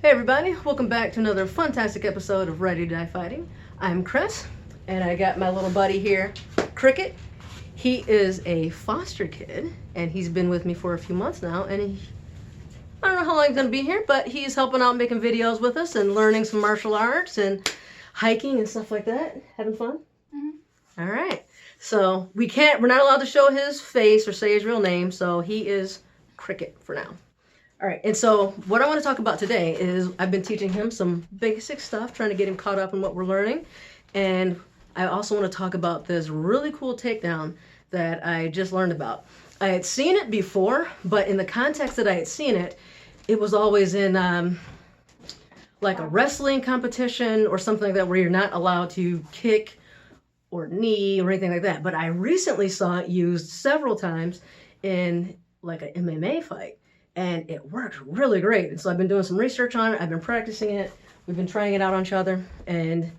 Hey everybody, welcome back to another fantastic episode of Ready to Die Fighting. I'm Chris, and I got my little buddy here, Cricket. He is a foster kid, and he's been with me for a few months now, and I don't know how long he's going to be here, but he's helping out making videos with us and learning some martial arts and hiking and stuff like that. Having fun? Mm-hmm. All right. So we're not allowed to show his face or say his real name, so he is Cricket for now. All right, and so what I want to talk about today is I've been teaching him some basic stuff, trying to get him caught up in what we're learning. And I also want to talk about this really cool takedown that I just learned about. I had seen it before, but in the context that I had seen it, it was always in like a wrestling competition or something like that where you're not allowed to kick or knee or anything like that. But I recently saw it used several times in like an MMA fight. And it worked really great. And so I've been doing some research on it. I've been practicing it. We've been trying it out on each other, and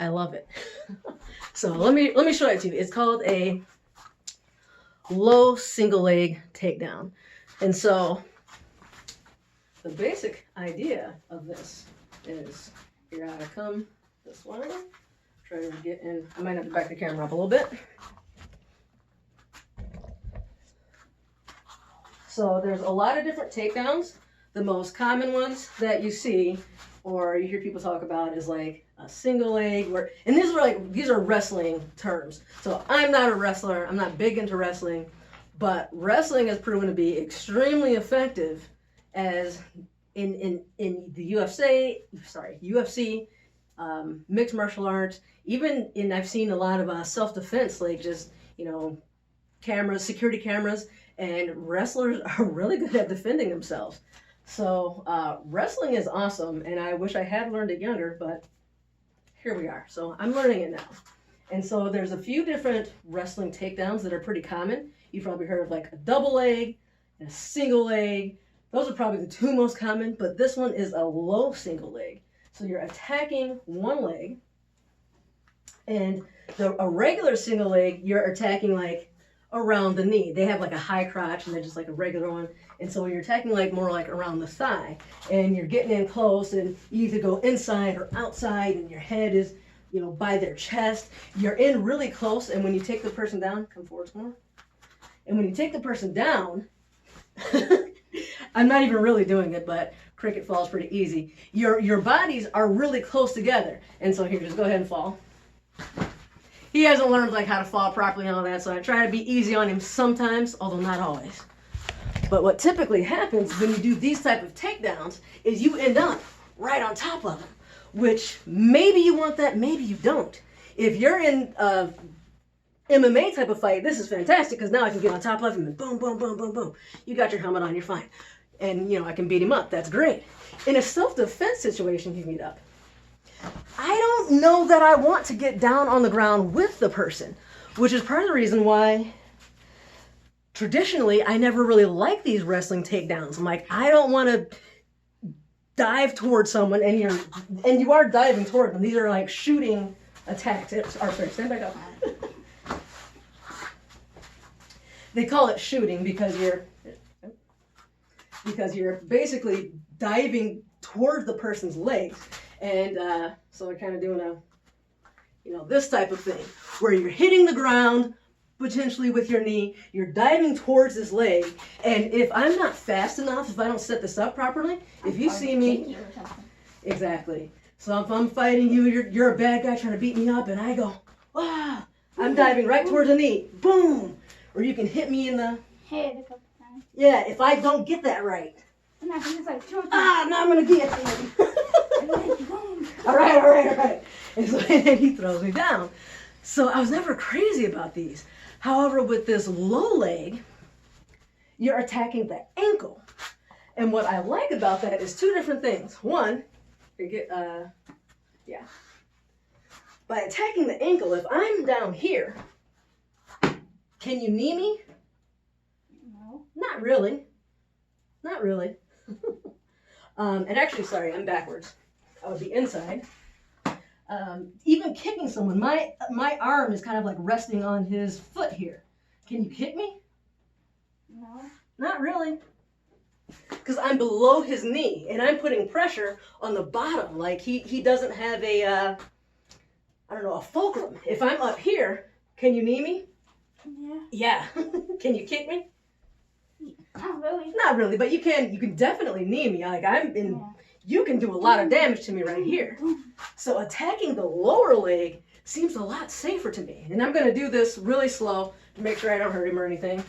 I love it. So let me show it to you. It's called a low single leg takedown. And so the basic idea of this is you're gonna come this way, try to get in. I might have to back the camera up a little bit. So there's a lot of different takedowns. The most common ones that you see or you hear people talk about is like a single leg, and these are wrestling terms. So I'm not a wrestler. I'm not big into wrestling, but wrestling has proven to be extremely effective as in the UFC, mixed martial arts, I've seen a lot of self-defense, like just, cameras, security cameras. And wrestlers are really good at defending themselves. So wrestling is awesome, and I wish I had learned it younger, but here we are. So I'm learning it now. And so there's a few different wrestling takedowns that are pretty common. You've probably heard of like a double leg and a single leg. Those are probably the two most common, but this one is a low single leg. So you're attacking one leg, and a regular single leg, you're attacking like around the knee. They have like a high crotch and they're just like a regular one. And so you're attacking like more like around the thigh, and you're getting in close, and you either go inside or outside, and your head is, by their chest. You're in really close, and when you take the person down, come forward some more. And when you take the person down, I'm not even really doing it, but Cricket falls pretty easy. Your bodies are really close together. And so here, just go ahead and fall. He hasn't learned like how to fall properly and all that, so I try to be easy on him sometimes, although not always. But what typically happens when you do these type of takedowns is you end up right on top of him, which maybe you want that, maybe you don't. If you're in a MMA type of fight, this is fantastic because now I can get on top of him and boom, boom, boom, boom, boom. You got your helmet on, you're fine. And, I can beat him up. That's great. In a self-defense situation, you can get up. I don't know that I want to get down on the ground with the person, which is part of the reason why traditionally I never really like these wrestling takedowns. I'm like, I don't want to dive towards someone, and you are diving toward them. These are like shooting attacks. Sorry, stand back up. They call it shooting because you're basically diving toward the person's legs. And so we're kind of doing this type of thing where you're hitting the ground, potentially with your knee, you're diving towards this leg, and if I'm not fast enough, if I don't set this up properly, if you see me, exactly. So if I'm fighting you, you're a bad guy trying to beat me up, and I go, ah, I'm diving right towards the knee, boom, or you can hit me in the head a couple times. Yeah, if I don't get that right. Now I'm gonna get you. All right. And so and he throws me down. So I was never crazy about these. However, with this low leg, you're attacking the ankle. And what I like about that is two different things. One, by attacking the ankle, if I'm down here, can you knee me? No. Not really. And actually, sorry, I'm backwards. I would be inside. Even kicking someone, my arm is kind of like resting on his foot here. Can you kick me? No. Not really. because I'm below his knee and I'm putting pressure on the bottom. Like he doesn't have a, I don't know, a fulcrum. If I'm up here, can you knee me? Yeah. Yeah. Can you kick me? Not really. Not really, but you can definitely knee me. Like I'm in, you can do a lot of damage to me right here. So attacking the lower leg seems a lot safer to me. And I'm going to do this really slow to make sure I don't hurt him or anything.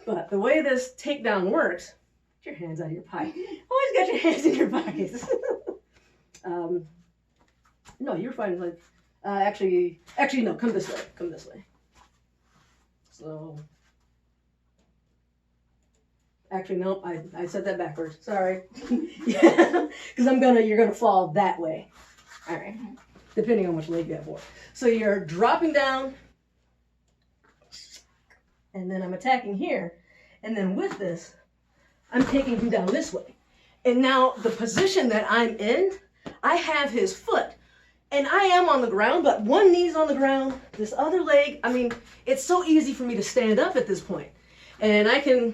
But the way this takedown works, get your hands out of your pocket. Always got your hands in your pockets. No, you're fine. Like, actually, no, come this way. Come this way. So, actually, no, I said that backwards. Sorry. Yeah, because you're gonna fall that way. All right, depending on which leg you have for. So you're dropping down, and then I'm attacking here, and then with this, I'm taking him down this way. And now the position that I'm in, I have his foot. And I am on the ground, but one knee's on the ground, this other leg, I mean, it's so easy for me to stand up at this point. And I can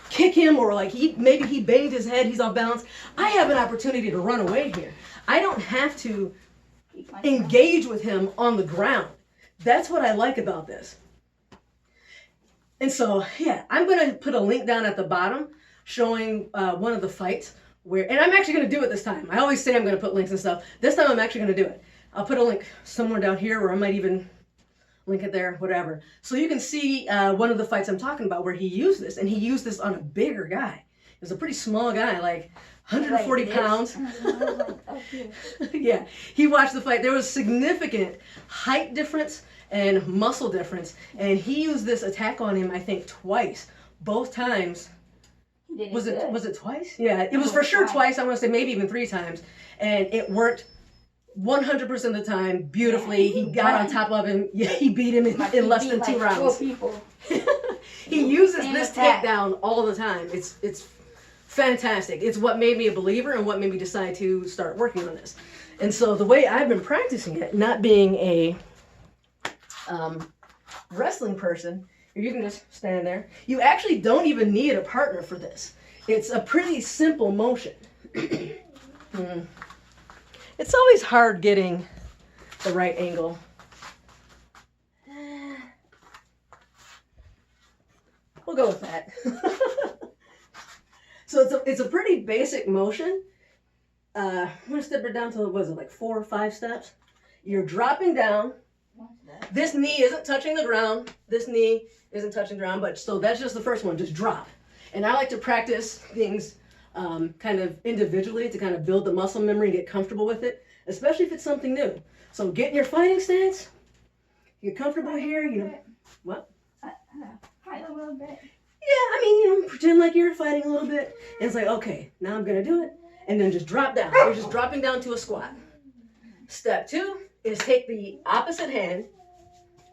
kick him, or like maybe he banged his head, he's off balance. I have an opportunity to run away here. I don't have to engage with him on the ground. That's what I like about this. And so, yeah, I'm going to put a link down at the bottom showing one of the fights where, and I'm actually going to do it this time. I always say I'm going to put links and stuff. This time I'm actually going to do it. I'll put a link somewhere down here, or I might even link it there, whatever. So you can see one of the fights I'm talking about where he used this, and he used this on a bigger guy. He was a pretty small guy, like 140 pounds. Yeah, he watched the fight. There was significant height difference and muscle difference, and he used this attack on him, I think, twice. Both times. Was it twice? Yeah, it was for sure twice. I want to say maybe even 3 times, and it worked 100% of the time beautifully. He got on top of him. Yeah, he beat him in less than 2 rounds. 4 people. He uses this takedown all the time. It's fantastic. It's what made me a believer and what made me decide to start working on this. And so the way I've been practicing it, not being a wrestling person, you can just stand there. You actually don't even need a partner for this. It's a pretty simple motion. It's always hard getting the right angle. We'll go with that. So it's a pretty basic motion. I'm going to step it down to, what is it, like 4 or 5 steps? You're dropping down. This knee isn't touching the ground. This knee isn't touching the ground, but so that's just the first one, just drop. And I like to practice things kind of individually to kind of build the muscle memory and get comfortable with it, especially if it's something new. So get in your fighting stance. You're comfortable here, you know. What? Fight a little bit. Yeah, I mean, you know, pretend like you're fighting a little bit. And it's like, okay, now I'm going to do it. And then just drop down. You're just dropping down to a squat. Step 2 is take the opposite hand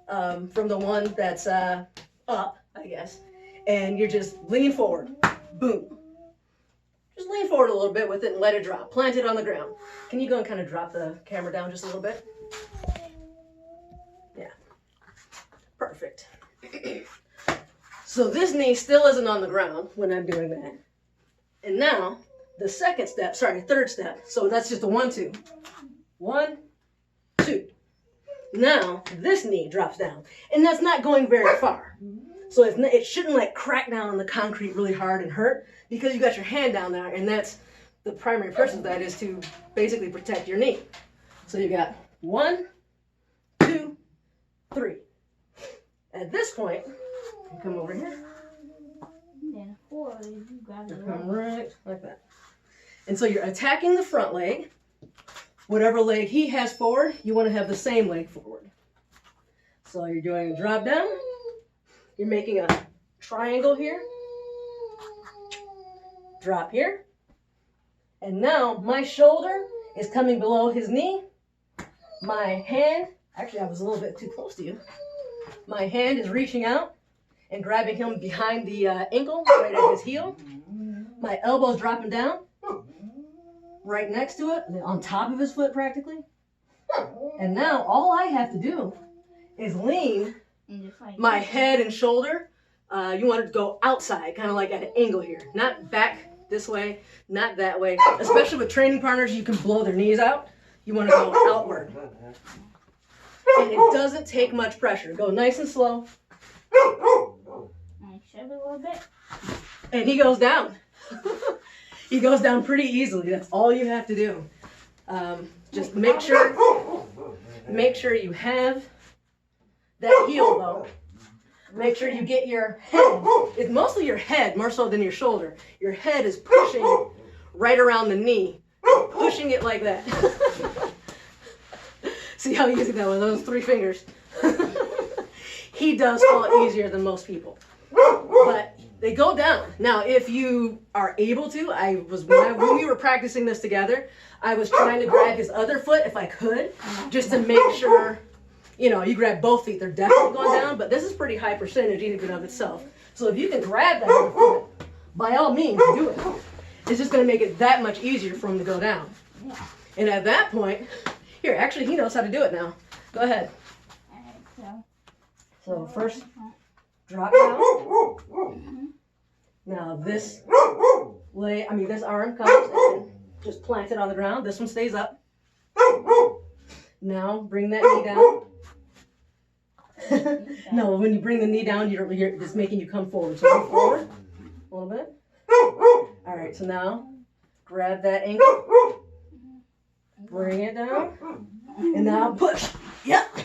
from the one that's up, I guess, and you're just leaning forward. Boom. Just lean forward a little bit with it and let it drop. Plant it on the ground. Can you go and kind of drop the camera down just a little bit? Yeah. Perfect. So this knee still isn't on the ground when I'm doing that. And now, the third step. So that's just a 1, 2. 1, 2. Now, this knee drops down. And that's not going very far. So it shouldn't like crack down on the concrete really hard and hurt, because you got your hand down there, and that's the primary purpose of that, is to basically protect your knee. So you got 1, 2, 3. At this point, you come over here. Then 4, you got it Come right like that. And so you're attacking the front leg. Whatever leg he has forward, you want to have the same leg forward. So you're doing a drop down. You're making a triangle here. Drop here. And now my shoulder is coming below his knee. My hand, actually I was a little bit too close to you. My hand is reaching out and grabbing him behind the ankle, right at his heel. My elbow's dropping down, right next to it, on top of his foot practically. And now all I have to do is lean my head and shoulder you want to go outside, kind of like at an angle here. Not back this way, not that way. Especially with training partners, you can blow their knees out. You want to go outward. And it doesn't take much pressure. Go nice and slow. I shove a little bit. And he goes down. He goes down pretty easily. That's all you have to do. Just make sure you have that heel though. Make sure you get your head. It's mostly your head, more so than your shoulder. Your head is pushing right around the knee. Pushing it like that. See how easy that was? Those 3 fingers. He does fall easier than most people. But they go down. Now, if you are able to, when we were practicing this together, I was trying to grab his other foot if I could, just to make sure, you grab both feet. They're definitely going down, but this is pretty high percentage even of itself. So if you can grab that other foot, by all means, do it. It's just going to make it that much easier for him to go down. And at that point, here, actually, he knows how to do it now. Go ahead. So first, drop down. Now this this arm comes and just plants it on the ground. This one stays up. Now bring that knee down. No, when you bring the knee down, it's making you come forward. So move forward a little bit. All right, so now grab that ankle. Bring it down. And now push. Yep.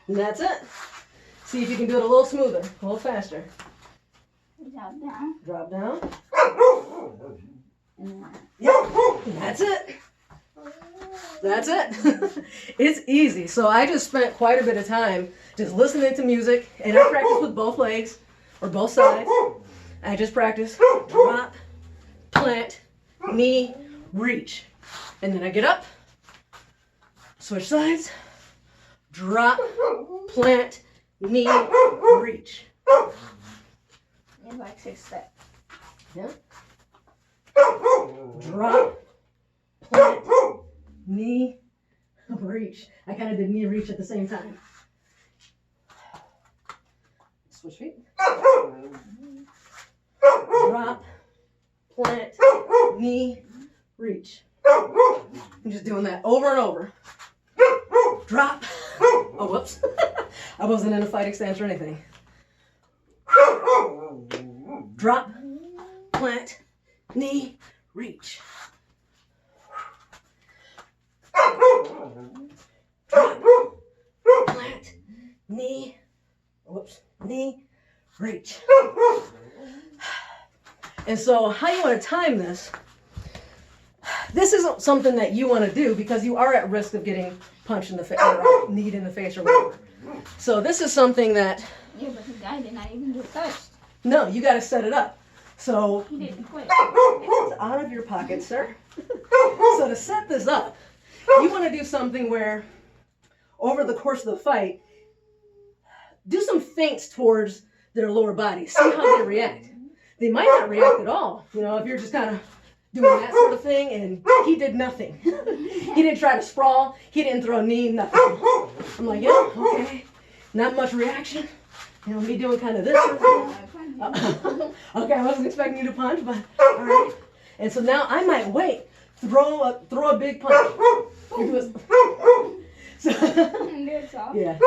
And that's it. See if you can do it a little smoother, a little faster. Drop down. Drop down. Yep. And that's it. That's it. It's easy. So I just spent quite a bit of time just listening to music, and I practice with both legs or both sides. I just practice drop, plant, knee, reach. And then I get up, switch sides, drop, plant, knee, reach. It's like 6 steps. Yeah. Drop, plant, knee, reach. I kind of did knee reach at the same time. Switch feet. Drop, plant, knee, reach. I'm just doing that over and over. Drop. Oh, whoops. I wasn't in a fighting stance or anything. Drop, plant, knee, reach. Drop, plant, knee, knee, reach. And so how you want to time this, this isn't something that you want to do because you are at risk of getting punched in the face or kneed in the face or whatever. So this is something that... Yeah, but the guy did not even get touched. No, you got to set it up. So He didn't quit. it's out of your pocket, sir. So to set this up, you want to do something where over the course of the fight, do some feints towards their lower body. See how they react. They might not react at all. If you're just kind of doing that sort of thing, and he did nothing. He didn't try to sprawl. He didn't throw a knee, nothing. I'm like, yeah, okay. Not much reaction. Me doing kind of this. Okay, I wasn't expecting you to punch, but all right. And so now I might wait. Throw a big punch. So, yeah.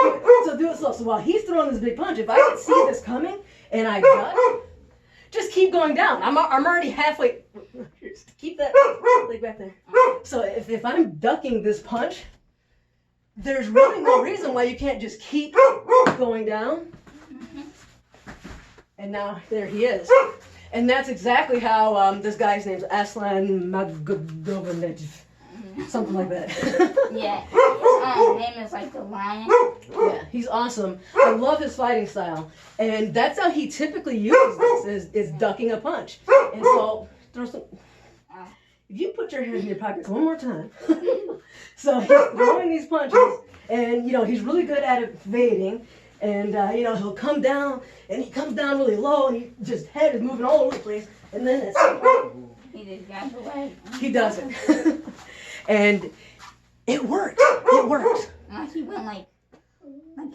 So do it slow. So while he's throwing this big punch, if I can see this coming and I duck, just keep going down. I'm already halfway. Keep that leg back there. So if I'm ducking this punch, there's really no reason why you can't just keep going down. And now there he is. And that's exactly how this guy's name's Aslan Magdovanev. Something like that. Yeah. His name is like the lion. Yeah, he's awesome. I love his fighting style. And that's how he typically uses this, is ducking a punch. And so, if you put your hands in your pockets one more time. So he's throwing these punches, and he's really good at evading. And he'll come down, and he comes down really low, and his head is moving all over the place. And then at some point, he just got away. He does it. And it worked. It worked. He went like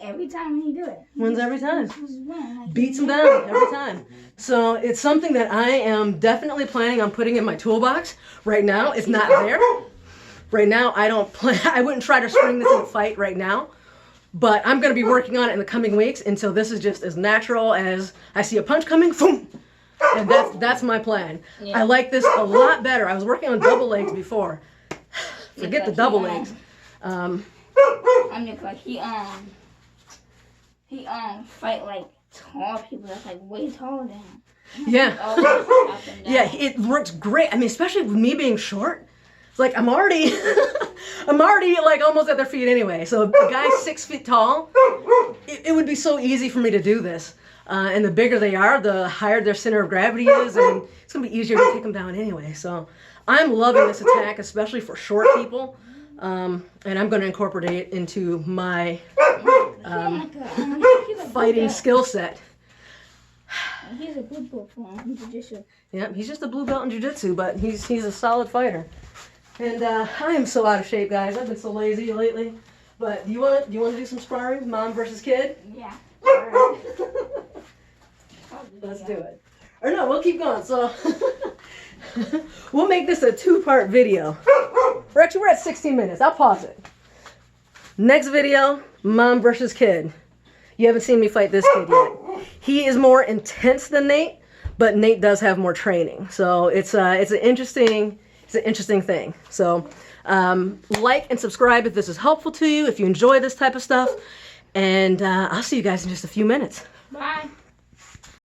every time he do it. Wins every time. He just win, like, Beats him down every time. So it's something that I am definitely planning on putting in my toolbox. Right now, it's not there. Right now, I don't plan. I wouldn't try to spring this in a fight right now. But I'm going to be working on it in the coming weeks until this is just as natural as I see a punch coming, boom. And that's my plan. Yeah. I like this a lot better. I was working on double legs before. Forget the double legs. I'm just like he fight like tall people that's like way taller than him. Yeah. Always up and down. Yeah, it works great. I mean, especially with me being short. It's like I'm already like almost at their feet anyway. So if the guy's 6 feet tall, it would be so easy for me to do this. And the bigger they are, the higher their center of gravity is, and it's gonna be easier to take them down anyway. So I'm loving this attack, especially for short people. And I'm gonna incorporate it into my fighting skill set. He's a blue belt for him. Yeah, he's just a blue belt in jiu-jitsu, but he's a solid fighter. And I am so out of shape, guys. I've been so lazy lately. But do you want to do some sparring, mom versus kid? Yeah. All right. Let's do it. Or no, we'll keep going. So we'll make this a 2-part video. We're at 16 minutes. I'll pause it. Next video, mom versus kid. You haven't seen me fight this kid yet. He is more intense than Nate, but Nate does have more training. So it's an interesting thing. So like and subscribe if this is helpful to you, if you enjoy this type of stuff. And I'll see you guys in just a few minutes. Bye.